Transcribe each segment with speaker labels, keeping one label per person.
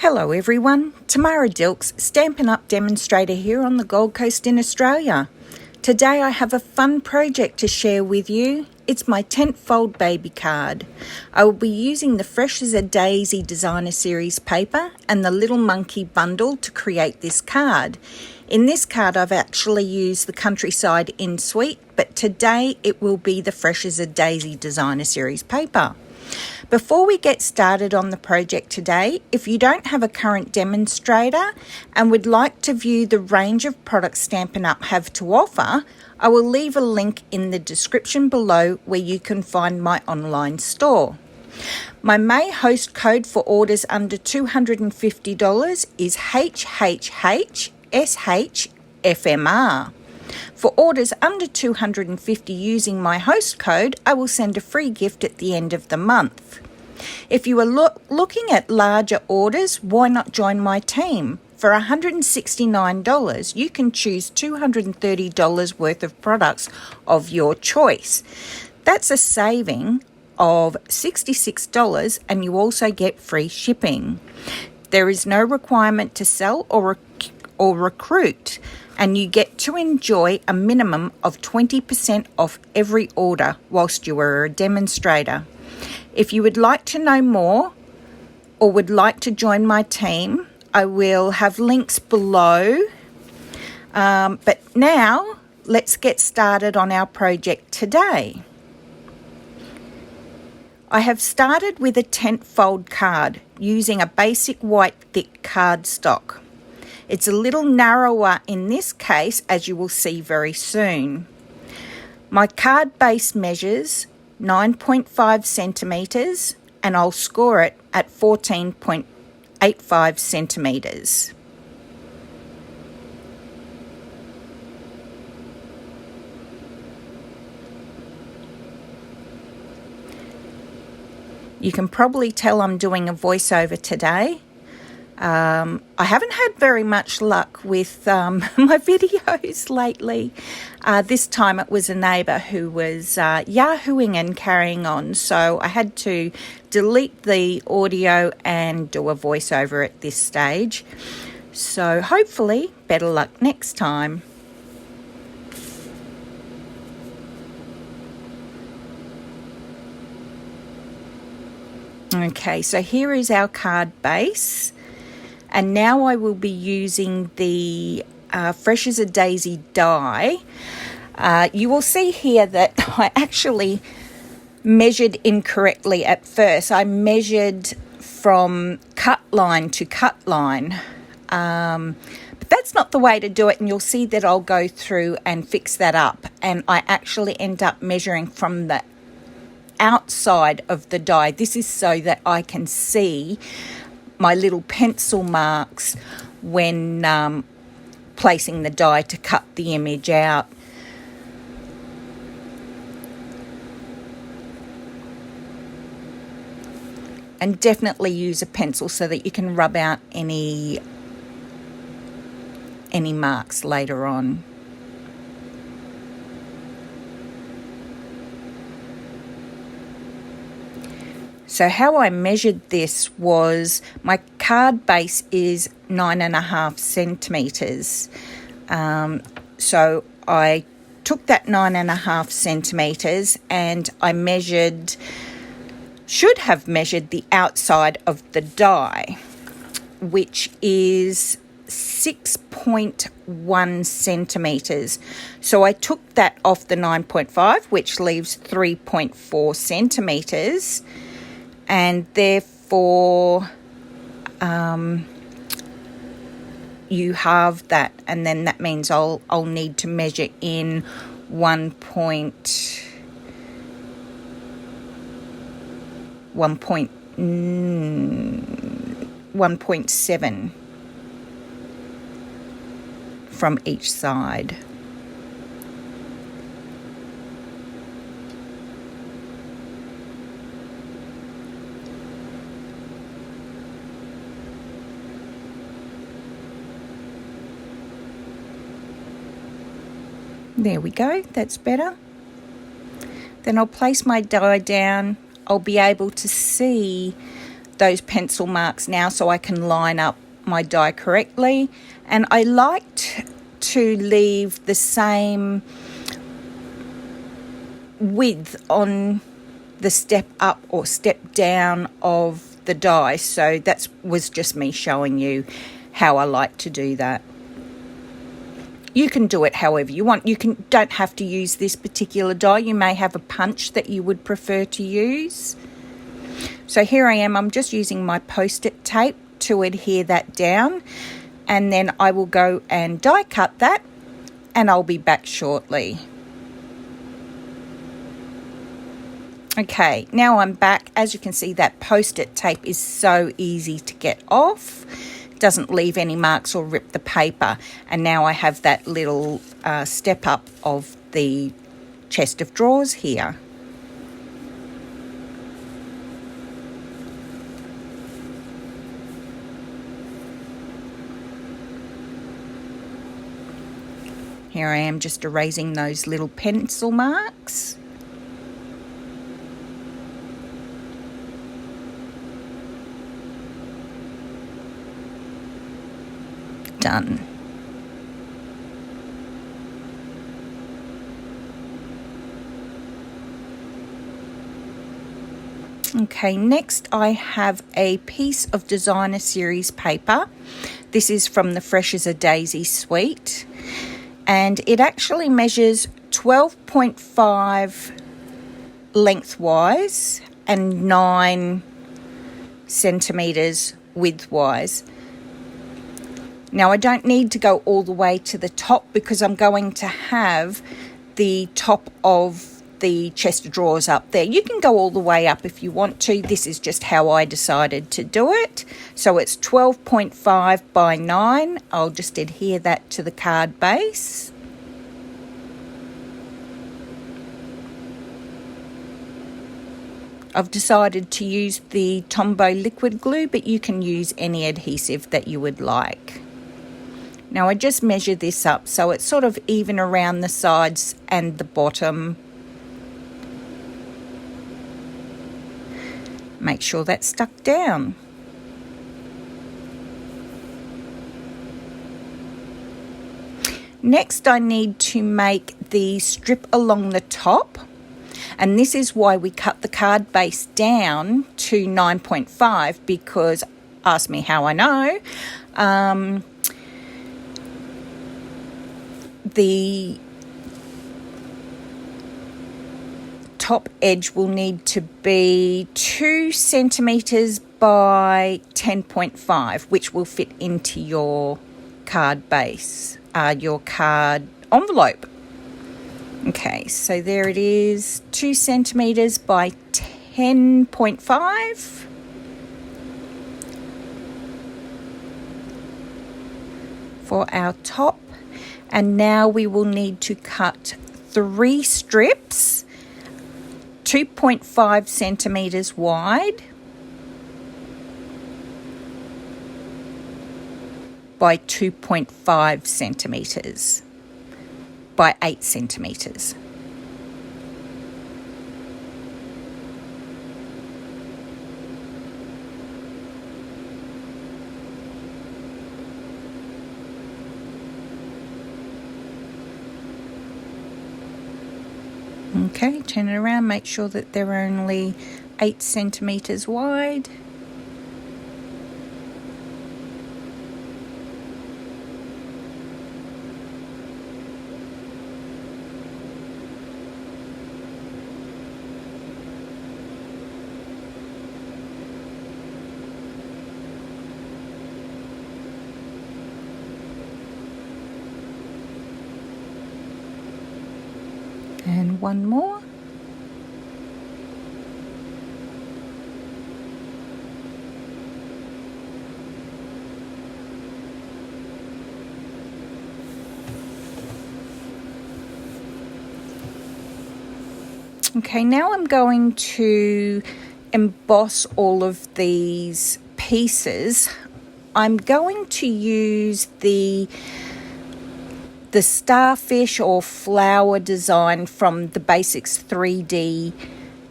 Speaker 1: Hello everyone, Tamara Dilks, Stampin' Up! Demonstrator here on the Gold Coast in Australia. Today I have a fun project to share with you. It's my tent fold baby card. I will be using the Fresh as a Daisy Designer Series paper and the Little Monkey bundle to create this card. In this card I've actually used the Countryside In Sweet, but today it will be the Fresh as a Daisy Designer Series paper. Before we get started on the project today, if you don't have a current demonstrator and would like to view the range of products Stampin' Up! Have to offer, I will leave a link in the description below where you can find my online store. My May host code for orders under $250 is HHHSHFMR. For orders under $250 using my host code, I will send a free gift at the end of the month. If you are looking at larger orders, why not join my team? For $169, you can choose $230 worth of products of your choice. That's a saving of $66 and you also get free shipping. There is no requirement to sell or recruit, and you get to enjoy a minimum of 20% off every order whilst you are a demonstrator. If you would like to know more or would like to join my team, I will have links below. But now let's get started on our project today. I have started with a tent fold card using a basic white thick cardstock. It's a little narrower in this case, as you will see very soon. My card base measures 9.5 centimetres and I'll score it at 14.85 centimetres. You can probably tell I'm doing a voiceover today. I haven't had very much luck with my videos lately. This time it was a neighbour who was yahooing and carrying on, so I had to delete the audio and do a voiceover at this stage. So hopefully better luck next time. Okay, so here is our card base. And now I will be using the Fresh as a Daisy die. You will see here that I actually measured incorrectly at first. I measured from cut line to cut line. But that's not the way to do it, and you'll see that I'll go through and fix that up. And I actually end up measuring from the outside of the die. This is so that I can see my little pencil marks when placing the die to cut the image out. And definitely use a pencil so that you can rub out any marks later on. So how I measured this was my card base is 9.5 centimetres. So I took that 9.5 centimetres and I should have measured the outside of the die, which is 6.1 centimetres. So I took that off the 9.5, which leaves 3.4 centimetres. And therefore you halve that, and then that means I'll need to measure in 1.7 from each side. There we go, that's better. Then I'll place my die down. I'll be able to see those pencil marks now so I can line up my die correctly. And I liked to leave the same width on the step up or step down of the die. So that was just me showing you how I like to do that. You can do it however you want. You don't have to use this particular die. You may have a punch that you would prefer to use. So here I am. I'm just using my post-it tape to adhere that down. And then I will go and die cut that. And I'll be back shortly. Okay, now I'm back. As you can see, that post-it tape is so easy to get off. Doesn't leave any marks or rip the paper. And now I have that little step up of the chest of drawers here. Here I am just erasing those little pencil marks. Done. Okay, next I have a piece of Designer Series paper. This is from the Fresh as a Daisy suite, and it actually measures 12.5 lengthwise and 9 centimetres widthwise. Now, I don't need to go all the way to the top because I'm going to have the top of the chest of drawers up there. You can go all the way up if you want to. This is just how I decided to do it. So it's 12.5 by 9. I'll just adhere that to the card base. I've decided to use the Tombow liquid glue, but you can use any adhesive that you would like. Now I just measure this up so it's sort of even around the sides and the bottom. Make sure that's stuck down. Next I need to make the strip along the top, and this is why we cut the card base down to 9.5 because, ask me how I know, the top edge will need to be 2 centimetres by 10.5, which will fit into your card base, your card envelope. Okay, so there it is, 2 centimetres by 10.5. For our top. And now we will need to cut 3 strips, 2.5 centimetres wide by 2.5 centimetres by 8 centimetres. Okay, turn it around, make sure that they're only 8 centimetres wide. And one more. Okay, now I'm going to emboss all of these pieces. I'm going to use the starfish or flower design from the Basics 3D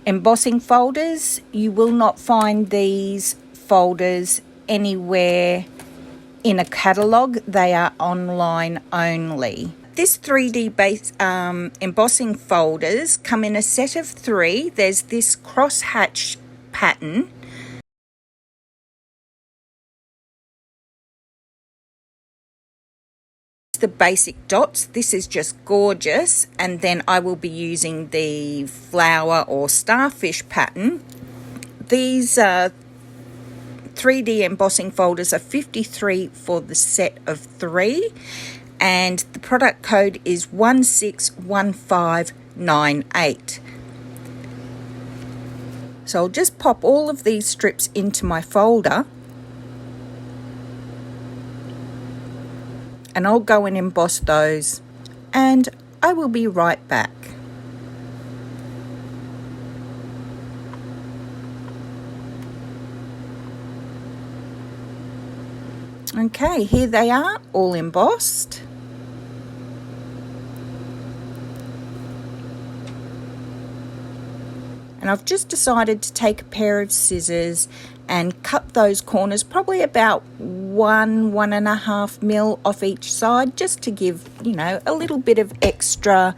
Speaker 1: embossing folders. You will not find these folders anywhere in a catalogue. They are online only. This 3D base embossing folders come in a set of 3. There's this crosshatch pattern. The basic dots. This is just gorgeous, and then I will be using the flower or starfish pattern. These 3D embossing folders are 53 for the set of 3, and the product code is 161598. So I'll just pop all of these strips into my folder, and I'll go and emboss those, and I will be right back. Okay, here they are, all embossed. And I've just decided to take a pair of scissors and cut those corners, probably about 1.5 mil off each side, just to give, a little bit of extra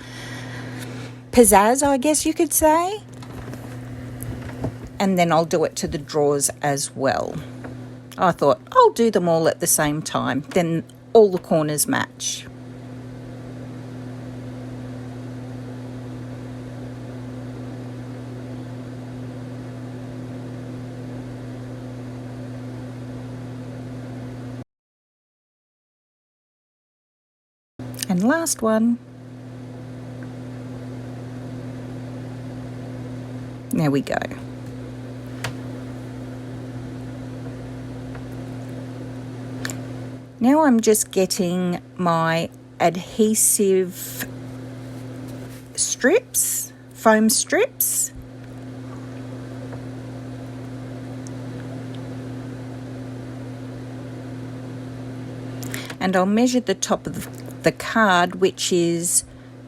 Speaker 1: pizzazz, I guess you could say. And then I'll do it to the drawers as well. I thought I'll do them all at the same time, then all the corners match. And last one. There we go. Now I'm just getting my adhesive strips, foam strips. And I'll measure the top of the card, which is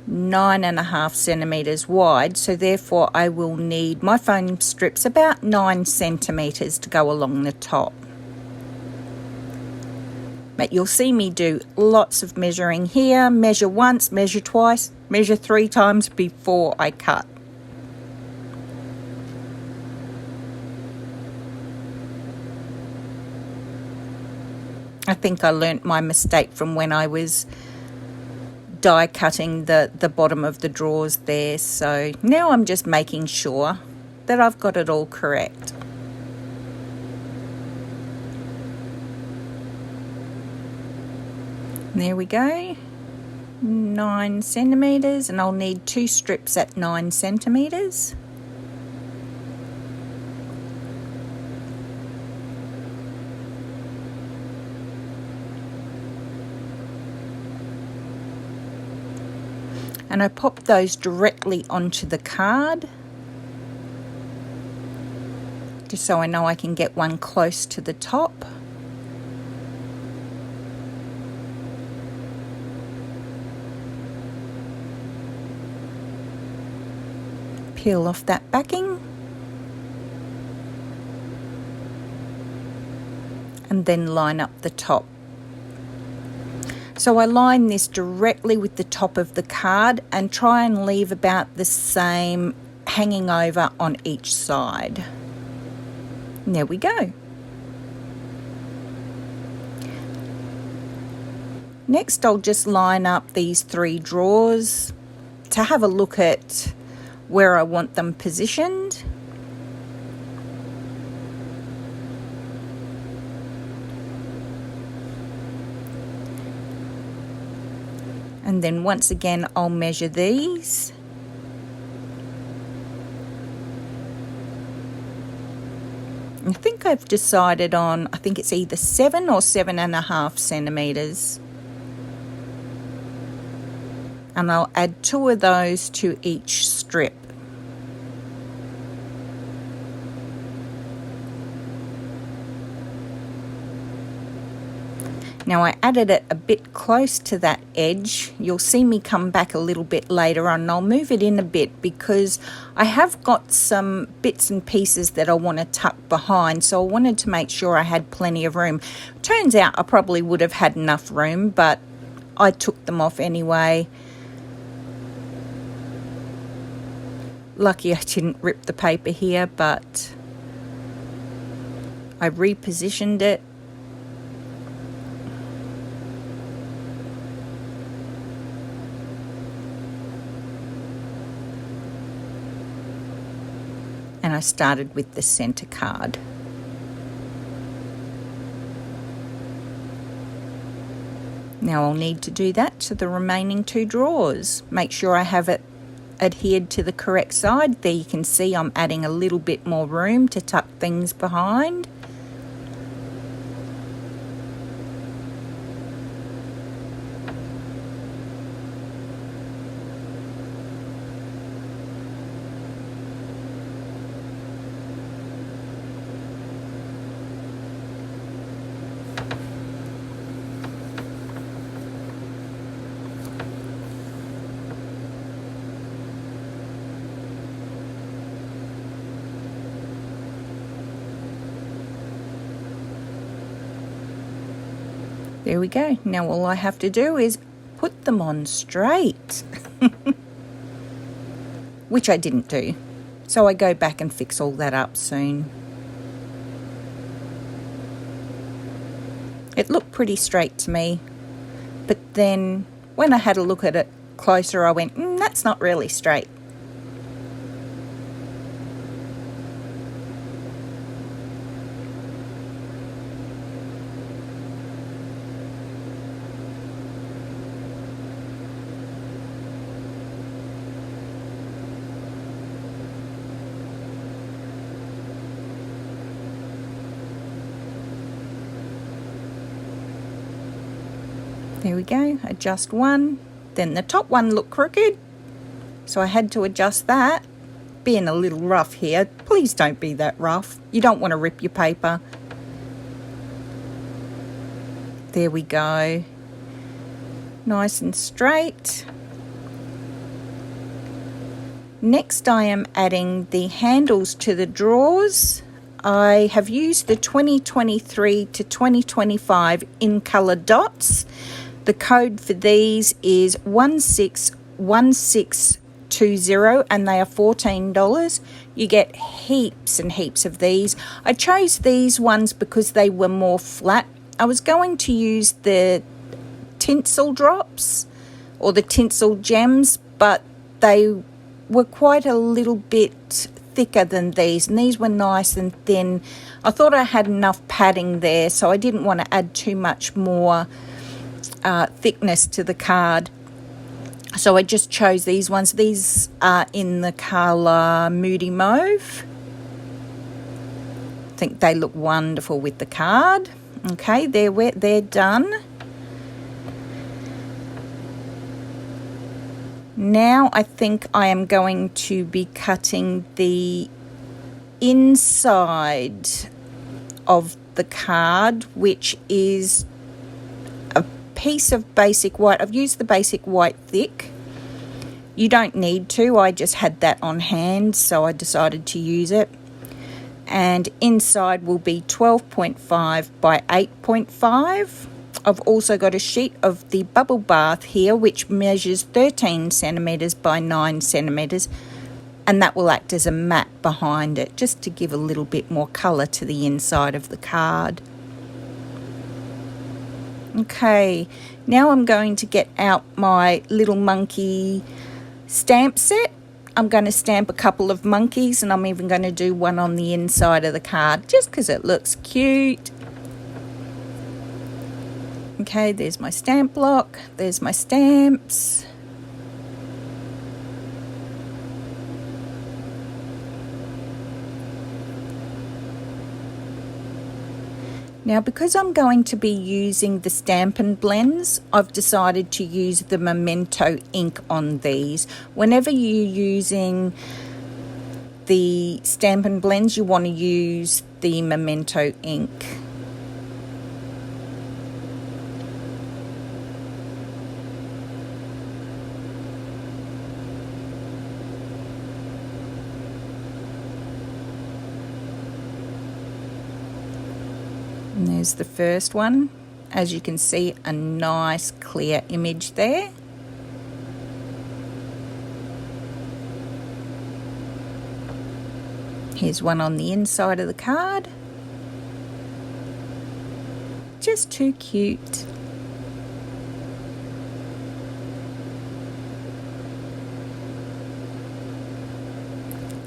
Speaker 1: 9.5 centimetres wide, so therefore I will need my foam strips about 9 centimetres to go along the top. But you'll see me do lots of measuring here, measure once, measure twice, measure 3 times before I cut. I think I learnt my mistake from when I was die cutting the bottom of the drawers there, so now I'm just making sure that I've got it all correct. There we go, 9 centimetres, and I'll need 2 strips at 9 centimetres. And I pop those directly onto the card, just so I know I can get one close to the top. Peel off that backing, and then line up the top. So I line this directly with the top of the card and try and leave about the same hanging over on each side. And there we go. Next, I'll just line up these 3 drawers to have a look at where I want them positioned. And then once again, I'll measure these. I think I've decided on, I think it's either 7 or 7.5 centimetres. And I'll add 2 of those to each strip. Now I added it a bit close to that edge. You'll see me come back a little bit later on, and I'll move it in a bit because I have got some bits and pieces that I want to tuck behind, so I wanted to make sure I had plenty of room. Turns out I probably would have had enough room, but I took them off anyway. Lucky I didn't rip the paper here, but I repositioned it. And I started with the center card. Now I'll need to do that to the remaining 2 drawers. Make sure I have it adhered to the correct side. There you can see I'm adding a little bit more room to tuck things behind. There we go. Now all I have to do is put them on straight. Which I didn't do. So I go back and fix all that up soon. It looked pretty straight to me. But then when I had a look at it closer, I went, that's not really straight. There we go, adjust one. Then the top one looked crooked, so I had to adjust that. Being a little rough here, please don't be that rough. You don't want to rip your paper. There we go. Nice and straight. Next I am adding the handles to the drawers. I have used the 2023 to 2025 in colour dots. The code for these is 161620 and they are $14. You get heaps and heaps of these. I chose these ones because they were more flat. I was going to use the tinsel drops or the tinsel gems, but they were quite a little bit thicker than these, and these were nice and thin. I thought I had enough padding there, so I didn't want to add too much more thickness to the card. So I just chose these ones. These are in the colour Moody Mauve. I think they look wonderful with the card. Okay, they're done. Now I think I am going to be cutting the inside of the card, which is a piece of basic white. I've used the basic white thick. You don't need to. I just had that on hand, so I decided to use it. And inside will be 12.5 by 8.5. I've also got a sheet of the bubble bath here, which measures 13 centimetres by 9 centimetres, and that will act as a mat behind it, just to give a little bit more colour to the inside of the card. Okay, now I'm going to get out my little monkey stamp set. I'm going to stamp a couple of monkeys, and I'm even going to do one on the inside of the card, just because it looks cute. Okay, there's my stamp block, there's my stamps. Now, because I'm going to be using the Stampin' Blends, I've decided to use the Memento ink on these. Whenever you're using the Stampin' Blends, you want to use the Memento ink. And there's the first one. As you can see, a nice clear image there. Here's one on the inside of the card. Just too cute.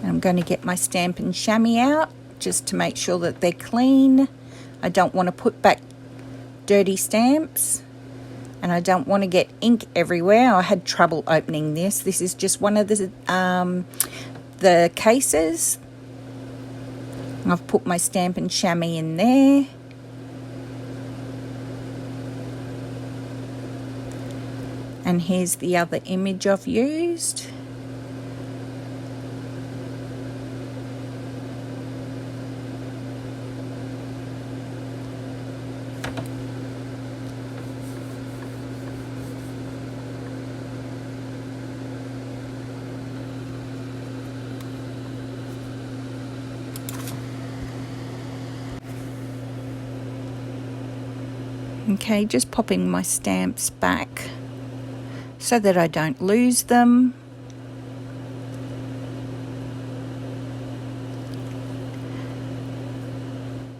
Speaker 1: I'm going to get my Stampin' Chamois out just to make sure that they're clean. I don't want to put back dirty stamps, and I don't want to get ink everywhere. I had trouble opening this. This is just one of the cases. I've put my Stampin' Chamois in there. And here's the other image I've used. Okay, just popping my stamps back so that I don't lose them.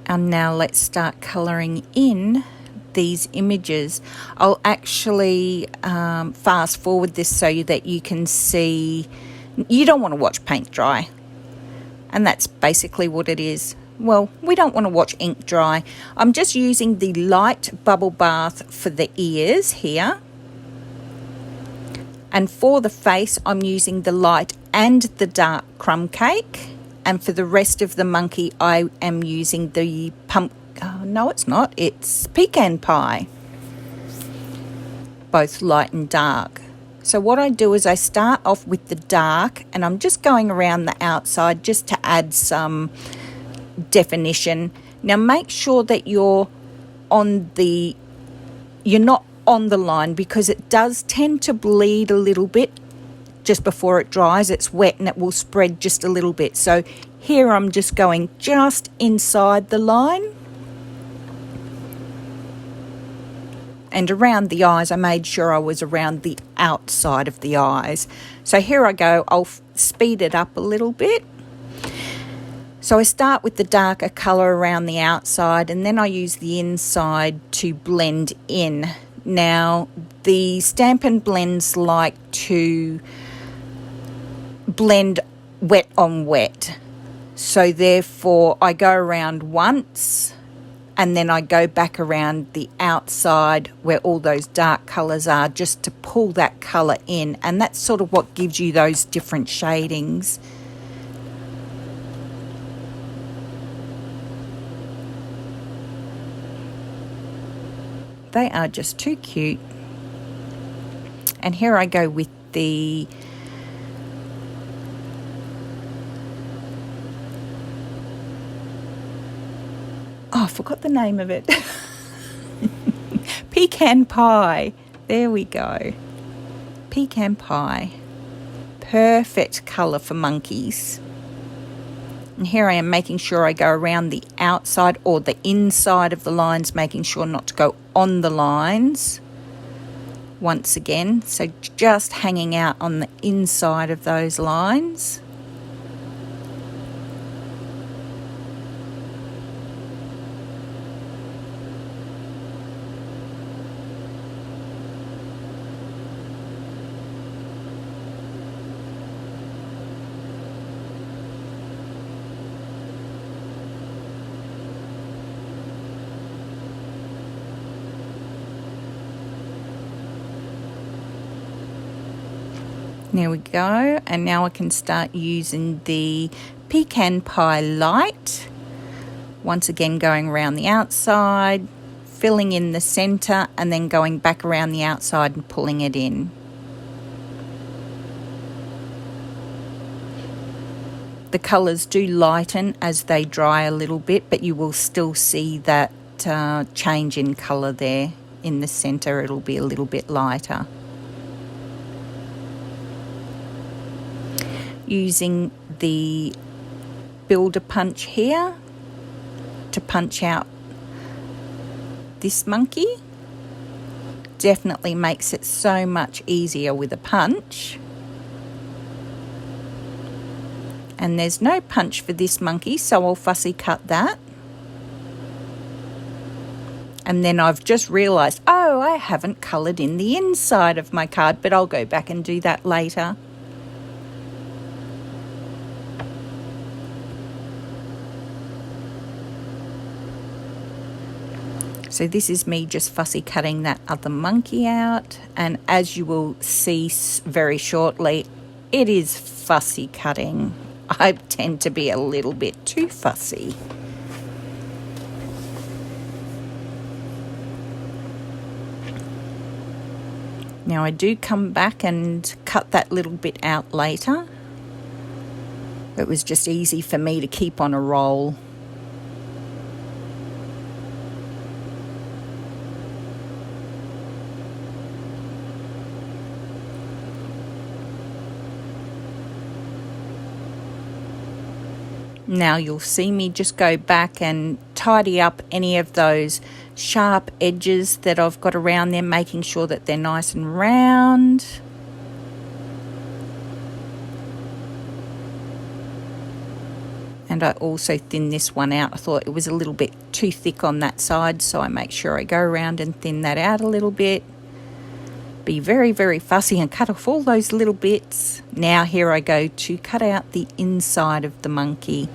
Speaker 1: And now let's start colouring in these images. I'll actually fast forward this so that you can see. You don't want to watch paint dry, and that's basically what it is. Well, we don't want to watch ink dry. I'm just using the light bubble bath for the ears here. And for the face, I'm using the light and the dark crumb cake. And for the rest of the monkey, I am using the no, it's not. It's pecan pie. Both light and dark. So what I do is I start off with the dark, and I'm just going around the outside just to add some definition. Now make sure that you're not on the line, because it does tend to bleed a little bit just before it dries. It's wet and it will spread just a little bit. So here I'm just going just inside the line. And around the eyes, I made sure I was around the outside of the eyes. So here I go. I'll speed it up a little bit. So I start with the darker colour around the outside, and then I use the inside to blend in. Now, the Stampin' Blends like to blend wet on wet. So therefore, I go around once, and then I go back around the outside where all those dark colours are, just to pull that colour in. And that's sort of what gives you those different shadings. They are just too cute. And here I go with the I forgot the name of it. Pecan pie. There we go. Pecan pie. Perfect colour for monkeys. And here I am making sure I go around the outside or the inside of the lines, making sure not to go on the lines once again. So just hanging out on the inside of those lines. There we go, and now I can start using the Pecan Pie Light. Once again going around the outside, filling in the centre, and then going back around the outside and pulling it in. The colours do lighten as they dry a little bit, but you will still see that change in colour there. In the centre it'll be a little bit lighter. Using the Builder Punch here to punch out this monkey. Definitely makes it so much easier with a punch. And there's no punch for this monkey, so I'll fussy cut that. And then I've just realised, oh, I haven't coloured in the inside of my card, but I'll go back and do that later. So this is me just fussy cutting that other monkey out. And as you will see very shortly, it is fussy cutting. I tend to be a little bit too fussy. Now I do come back and cut that little bit out later. It was just easy for me to keep on a roll. Now you'll see me just go back and tidy up any of those sharp edges that I've got around there, making sure that they're nice and round. And I also thin this one out. I thought it was a little bit too thick on that side, so I make sure I go around and thin that out a little bit. Be very, very fussy and cut off all those little bits. Now here I go to cut out the inside of the monkey.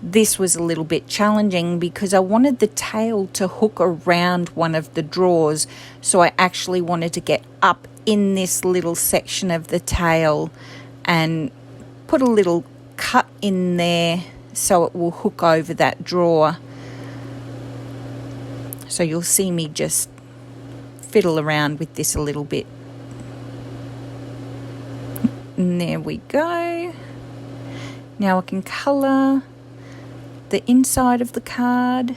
Speaker 1: This was a little bit challenging because I wanted the tail to hook around one of the drawers. So I actually wanted to get up in this little section of the tail and put a little cut in there so it will hook over that drawer. So you'll see me just fiddle around with this a little bit. And there we go. Now I can colour the inside of the card.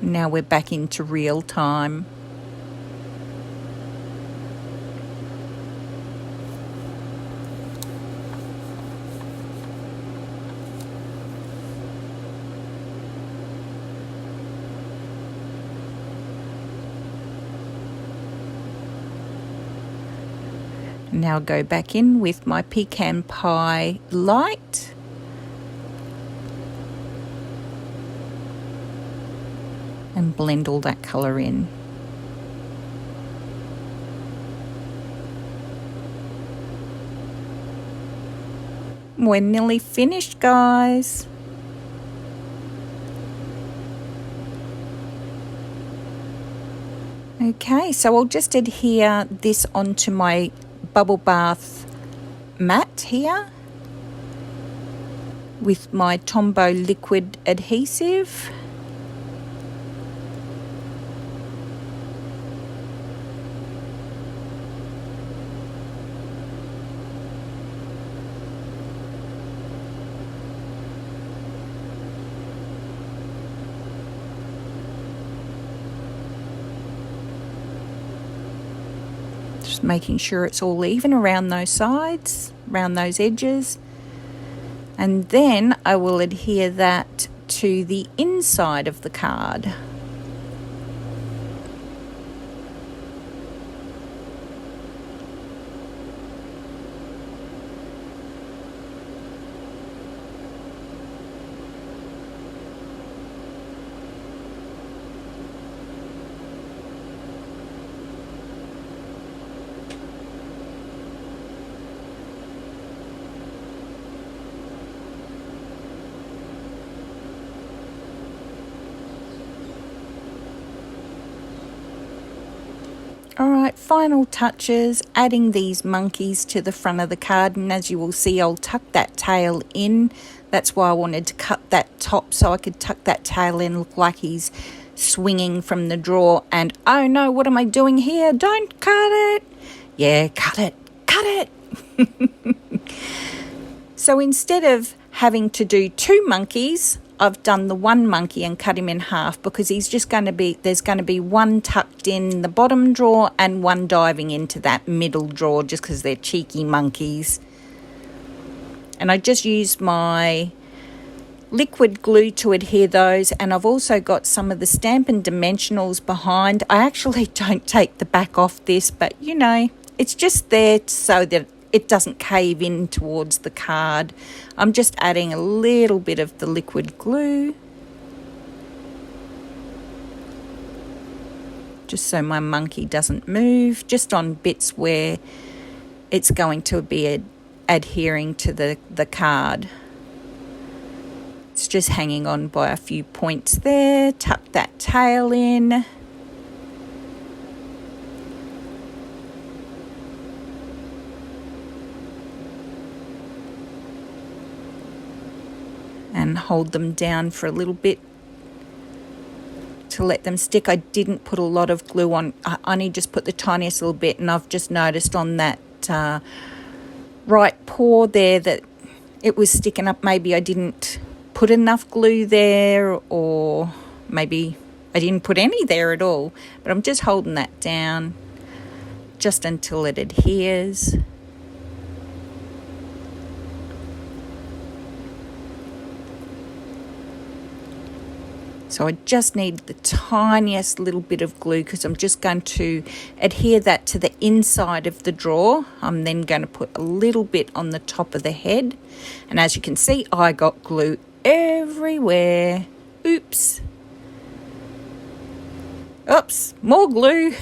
Speaker 1: Now we're back into real time. Now go back in with my pecan pie light. And blend all that colour in. We're nearly finished, guys. Okay, so I'll just adhere this onto my bubble bath mat here with my Tombow liquid adhesive. Just making sure it's all even around those sides, around those edges. And then I will adhere that to the inside of the card. Alright, final touches, adding these monkeys to the front of the card, and as you will see I'll tuck that tail in. That's why I wanted to cut that top so I could tuck that tail in, look like he's swinging from the drawer. And oh no, what am I doing here? Don't cut it! Yeah, cut it! Cut it! So instead of having to do two monkeys, I've done the one monkey and cut him in half because he's just going to be, there's going to be one tucked in the bottom drawer and one diving into that middle drawer just because they're cheeky monkeys. And I just used my liquid glue to adhere those, and I've also got some of the Stampin' Dimensionals behind. I actually don't take the back off this, but you know, it's just there so that it doesn't cave in towards the card. I'm just adding a little bit of the liquid glue, just so my monkey doesn't move, just on bits where it's going to be adhering to the card. It's just hanging on by a few points there. Tuck that tail in. And hold them down for a little bit to let them stick. I didn't put a lot of glue on. I only just put the tiniest little bit, and I've just noticed on that right paw there that it was sticking up. Maybe I didn't put enough glue there, or maybe I didn't put any there at all. But I'm just holding that down just until it adheres. So I just need the tiniest little bit of glue because I'm just going to adhere that to the inside of the drawer. I'm then going to put a little bit on the top of the head. And as you can see, I got glue everywhere. Oops. Oops, more glue.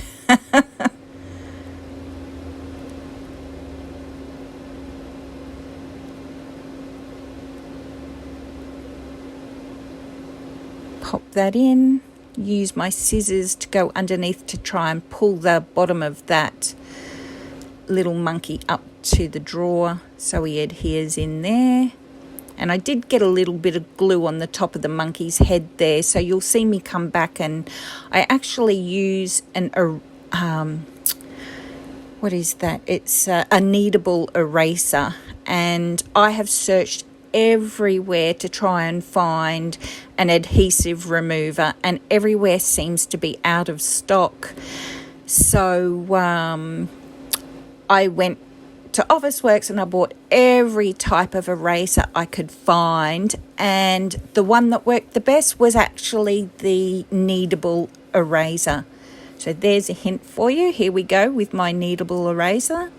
Speaker 1: Pop that in, use my scissors to go underneath to try and pull the bottom of that little monkey up to the drawer so he adheres in there. And I did get a little bit of glue on the top of the monkey's head there, so you'll see me come back and I actually use what is that? It's a kneadable eraser, and I have searched everywhere to try and find an adhesive remover, and everywhere seems to be out of stock. So I went to Officeworks and I bought every type of eraser I could find, and the one that worked the best was actually the kneadable eraser. So there's a hint for you. Here we go with my kneadable eraser.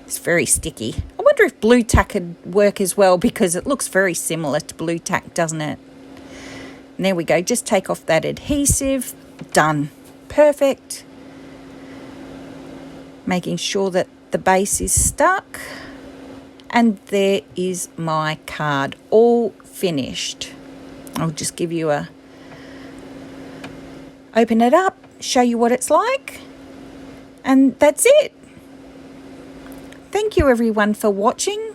Speaker 1: It's very sticky. I wonder if blue tack would work as well, because it looks very similar to blue tack, doesn't it? And there we go. Just take off that adhesive. Done. Perfect. Making sure that the base is stuck. And there is my card, all finished. I'll just give you a... Open it up, show you what it's like. And that's it. Thank you everyone for watching.